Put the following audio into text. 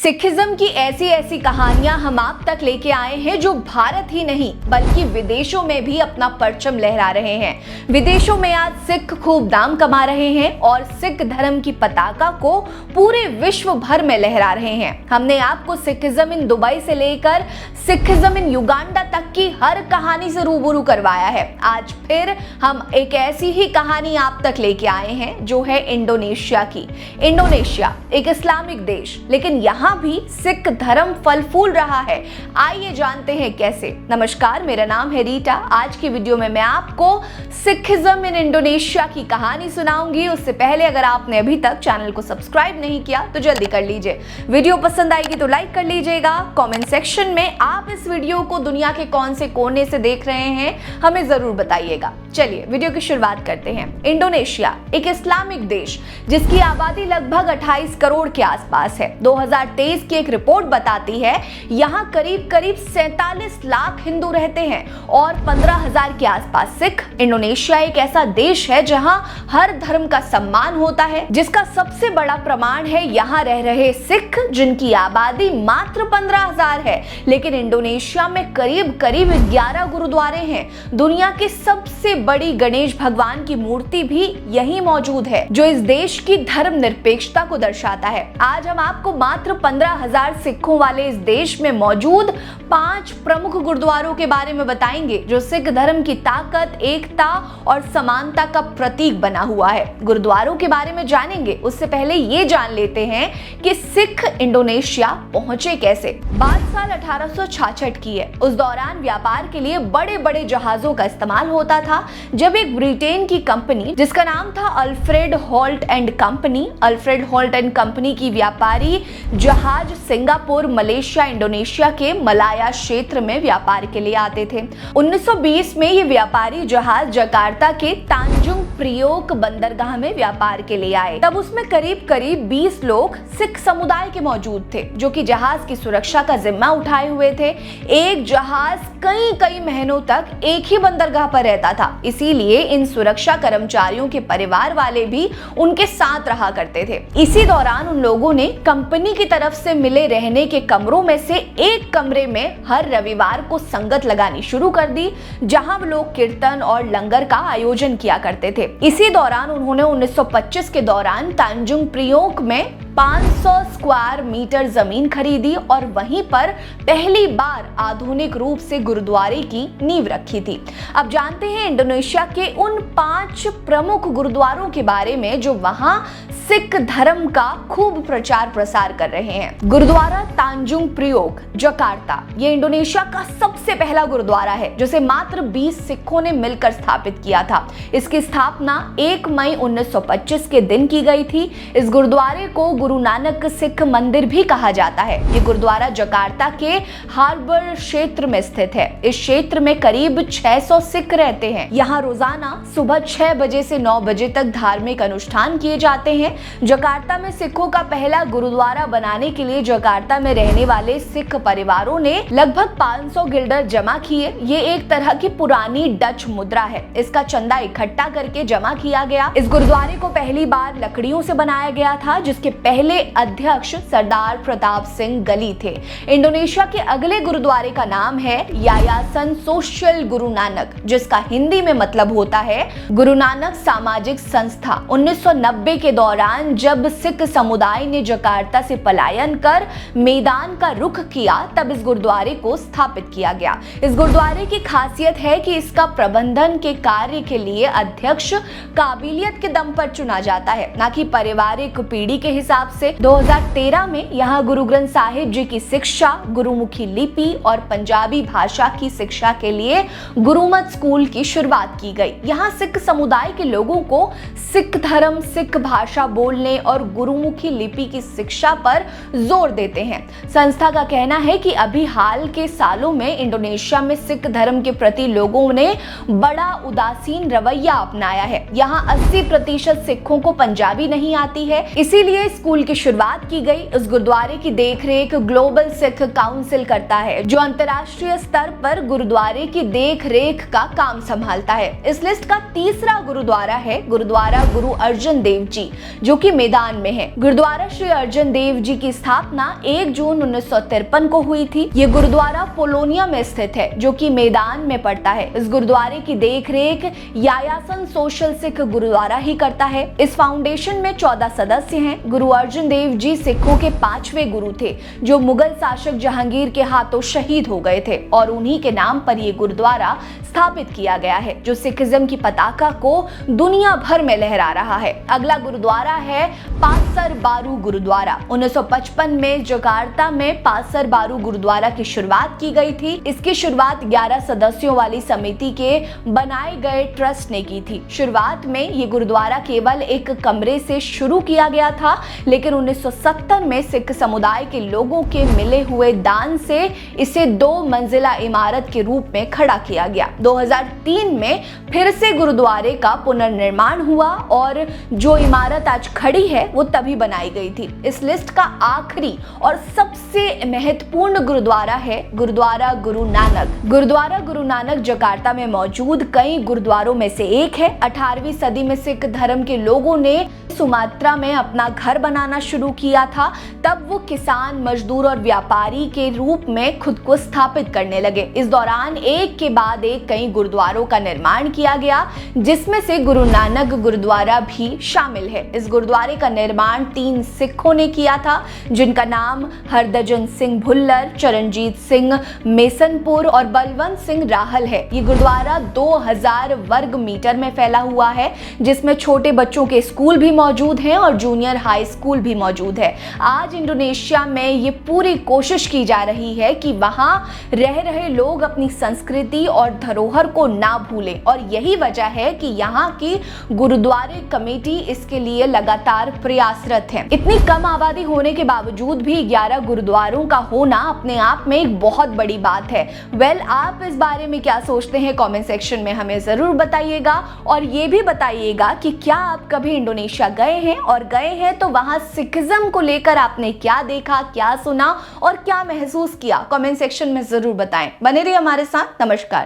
Sikhism की ऐसी ऐसी कहानियां हम आप तक लेके आए हैं जो भारत ही नहीं बल्कि विदेशों में भी अपना परचम लहरा रहे हैं। विदेशों में आज सिख खूब नाम कमा रहे हैं और सिख धर्म की पताका को पूरे विश्व भर में लहरा रहे हैं। हमने आपको सिखिज्म इन दुबई से लेकर सिखिज्म इन युगांडा तक की हर कहानी से रूबरू करवाया है। आज फिर हम एक ऐसी ही कहानी आप तक लेके आए हैं जो है इंडोनेशिया की। इंडोनेशिया एक इस्लामिक देश, लेकिन यहाँ भी सिख धर्म फल फूल रहा है। आइए जानते हैं कैसे। नमस्कार, मेरा नाम है रीटा। आज की वीडियो में मैं आपको सिखिज्म इन इंडोनेशिया की कहानी सुनाऊंगी। उससे पहले अगर आपने अभी तक चैनल को सब्सक्राइब नहीं किया तो जल्दी कर लीजिए। वीडियो पसंद आएगी तो लाइक कर लीजिएगा। कमेंट सेक्शन में आप इस वीडियो को दुनिया के कौन से कोने से देख रहे हैं हमें जरूर बताइएगा। चलिए वीडियो की शुरुआत करते हैं। इंडोनेशिया एक इस्लामिक देश जिसकी आबादी लगभग 28 करोड़ के आसपास है। 2023 की एक रिपोर्ट बताती है यहाँ करीब 47 लाख हिंदू रहते हैं और 15,000 के आसपास सिख। इंडोनेशिया एक ऐसा देश है जहाँ हर धर्म का सम्मान होता है, जिसका सबसे बड़ा प्रमाण है यहाँ रह रहे सिख, जिनकी आबादी मात्र 15,000 है, लेकिन इंडोनेशिया में करीब 11 गुरुद्वारे हैं। दुनिया की सबसे बड़ी गणेश भगवान की मूर्ति भी यहीं मौजूद है, जो इस देश की धर्म निरपेक्षता को दर्शाता है। आज हम आपको मात्र 15,000 सिखों वाले इस देश में मौजूद 5 प्रमुख गुरुद्वारों के बारे में बताएंगे, जो सिख धर्म की ताकत, एकता और समानता का प्रतीक बना हुआ है। गुरुद्वारों के बारे में जानेंगे, उससे पहले ये जान लेते हैं कि सिख इंडोनेशिया पहुंचे कैसे। बात साल 1866 की है। उस दौरान व्यापार के लिए बड़े बड़े जहाजों का इस्तेमाल होता था, जब एक ब्रिटेन की कंपनी जिसका नाम था अल्फ्रेड हॉल्ट एंड कंपनी की व्यापारी जहाज सिंगापुर, मलेशिया, इंडोनेशिया के मलाया क्षेत्र में व्यापार के लिए आते थे। 1920 में ये व्यापारी जहाज जकार्ता के तांजुंग प्रियोक बंदरगाह में व्यापार के लिए आए। तब उसमें करीब 20 लोग सिख समुदाय के मौजूद थे, जो कि जहाज की सुरक्षा का जिम्मा उठाए हुए थे। एक जहाज कई महीनों तक एक ही बंदरगाह पर रहता था, इसीलिए इन सुरक्षा कर्मचारियों के परिवार वाले भी उनके साथ रहा करते थे। इसी दौरान उन लोगों ने कंपनी की तरफ से मिले रहने के कमरों में से एक कमरे में हर रविवार को संगत लगानी शुरू कर दी, जहां लोग कीर्तन और लंगर का आयोजन किया करते थे। इसी दौरान उन्होंने 1925 के दौरान तांजुंग प्रियोक में 500 स्क्वायर मीटर जमीन खरीदी और वहीं पर पहली बार आधुनिक रूप से गुरुद्वारे की नींव रखी थी। अब जानते हैं इंडोनेशिया के उन 5 प्रमुख गुरुद्वारों के बारे में जो वहां सिख धर्म का खूब प्रचार प्रसार कर रहे हैं। गुरुद्वारा तांजुंग प्रियोक जकार्ता ये इंडोनेशिया का सबसे पहला गुरुद्वारा है, जिसे मात्र 20 सिखों ने मिलकर स्थापित किया था। इसकी स्थापना 1 मई 1925 के दिन की गई थी। इस गुरुद्वारे को गुरु नानक सिख मंदिर भी कहा जाता है। ये गुरुद्वारा जकार्ता के हार्बर क्षेत्र में स्थित है। इस क्षेत्र में करीब 600 सिख रहते हैं। यहाँ रोजाना सुबह 6 बजे से 9 बजे तक धार्मिक अनुष्ठान किए जाते हैं। जकार्ता में सिखों का पहला गुरुद्वारा बनाने के लिए जकार्ता में रहने वाले सिख परिवारों ने लगभग 500 गिल्डर जमा किए। ये एक तरह की पुरानी डच मुद्रा है। इसका चंदा इकट्ठा करके जमा किया गया। इस गुरुद्वारे को पहली बार लकड़ियों से बनाया गया था, जिसके पहले अध्यक्ष सरदार प्रताप सिंह गली थे। इंडोनेशिया के अगले गुरुद्वारे का नाम है यायासन सोशल गुरु नानक, जिसका हिंदी में मतलब होता है गुरु नानक सामाजिक संस्था। 1990 के दौरान जब सिख समुदाय ने जकार्ता से पलायन कर मैदान का रुख किया, तब इस गुरुद्वारे को स्थापित किया गया। इस गुरुद्वारे की खासियत है कि इसका प्रबंधन के कार्य के लिए अध्यक्ष काबिलियत के दम पर चुना जाता है, न कि पारिवारिक पीढ़ी के हिसाब से। 2013 में यहाँ गुरु ग्रंथ साहिब जी की शिक्षा, गुरुमुखी लिपि और पंजाबी भाषा की शिक्षा के लिए गुरुमत स्कूल की शुरुआत की गई। यहाँ सिख समुदाय के लोगों को सिख धर्म, सिख भाषा बोलने और गुरुमुखी लिपि की शिक्षा पर जोर देते हैं। संस्था का कहना है कि अभी हाल के सालों में इंडोनेशिया में सिख धर्म के प्रति लोगों ने बड़ा उदासीन रवैया अपनाया है। यहाँ 80% सिखों को पंजाबी नहीं आती है, इसीलिए स्कूल की शुरुआत की गई। इस गुरुद्वारे की देखरेख ग्लोबल सिख काउंसिल करता है, जो अंतर्राष्ट्रीय स्तर पर गुरुद्वारे की देखरेख का काम संभालता है। इस लिस्ट का तीसरा गुरुद्वारा है गुरुद्वारा गुरु अर्जन देव जी, जो कि मैदान में है। गुरुद्वारा श्री अर्जन देव जी की स्थापना 1 जून 1953 को हुई थी। ये गुरुद्वारा पोलोनिया में स्थित है, जो कि मैदान में पड़ता है। इस गुरुद्वारे की देखरेख यायासन सोशल सिख गुरुद्वारा ही करता है। इस फाउंडेशन में 14 सदस्य हैं। गुरु अर्जन देव जी सिखों के 5वें गुरु थे, जो मुगल शासक जहांगीर के हाथों शहीद हो गए थे, और उन्हीं के नाम पर यह गुरुद्वारा स्थापित किया गया है, जो सिखिज्म की पताका को दुनिया भर में लहरा रहा है। अगला गुरुद्वारा है पासर बारू गुरुद्वारा। 1955 में जकार्ता में पासर बारू गुरुद्वारा की शुरुआत की गई थी। इसकी शुरुआत 11 सदस्यों वाली समिति के बनाए गए ट्रस्ट ने की थी। शुरुआत में ये गुरुद्वारा केवल एक कमरे से शुरू किया गया था, लेकिन 1970 में सिख समुदाय के लोगों के मिले हुए दान से इसे 2 मंजिला इमारत के रूप में खड़ा किया गया। 2003 में फिर से गुरुद्वारे का पुनर्निर्माण हुआ, और जो इमारत आज खड़ी है वो तभी बनाई गई थी। इस लिस्ट का आखिरी और सबसे महत्वपूर्ण गुरुद्वारा है गुरुद्वारा गुरु नानक। गुरुद्वारा गुरु नानक जकार्ता में मौजूद कई गुरुद्वारों में से एक है। 18वीं सदी में सिख धर्म के लोगों ने सुमात्रा में अपना घर बनाना शुरू किया था। तब वो किसान, मजदूर और व्यापारी के रूप में खुद को स्थापित करने लगे। इस दौरान एक के बाद एक कई गुरुद्वारों का निर्माण किया गया, जिसमें से गुरु नानक गुरुद्वारा भी शामिल है। इस गुरुद्वारे का निर्माण 3 सिखों ने किया था, जिनका नाम हरदजन सिंह भुल्लर, चरणजीत सिंह मेसनपुर और बलवंत सिंह राहल है। ये गुरुद्वारा 2000 वर्ग मीटर में फैला हुआ है, जिसमें छोटे बच्चों के स्कूल भी मौजूद हैं और जूनियर हाई स्कूल भी मौजूद है। आज इंडोनेशिया में ये पूरी कोशिश की जा रही है कि वहां रह रहे लोग अपनी संस्कृति और धरोहर को ना भूलें, और यही वजह है कि यहाँ की गुरुद्वारे कमेटी इसके लिए लगातार प्रयासरत है। इतनी कम आबादी होने के बावजूद भी 11 गुरुद्वारों का होना अपने आप में एक बहुत बड़ी बात है। आप इस बारे में क्या सोचते हैं? कमेंट सेक्शन में हमें जरूर बताइएगा, और ये भी बताइएगा कि क्या आप कभी इंडोनेशिया गए हैं, और गए हैं तो वहां सिखिज्म को लेकर आपने क्या देखा, क्या सुना और क्या महसूस किया? कमेंट सेक्शन में जरूर बताएं। बने रहिए हमारे साथ। नमस्कार।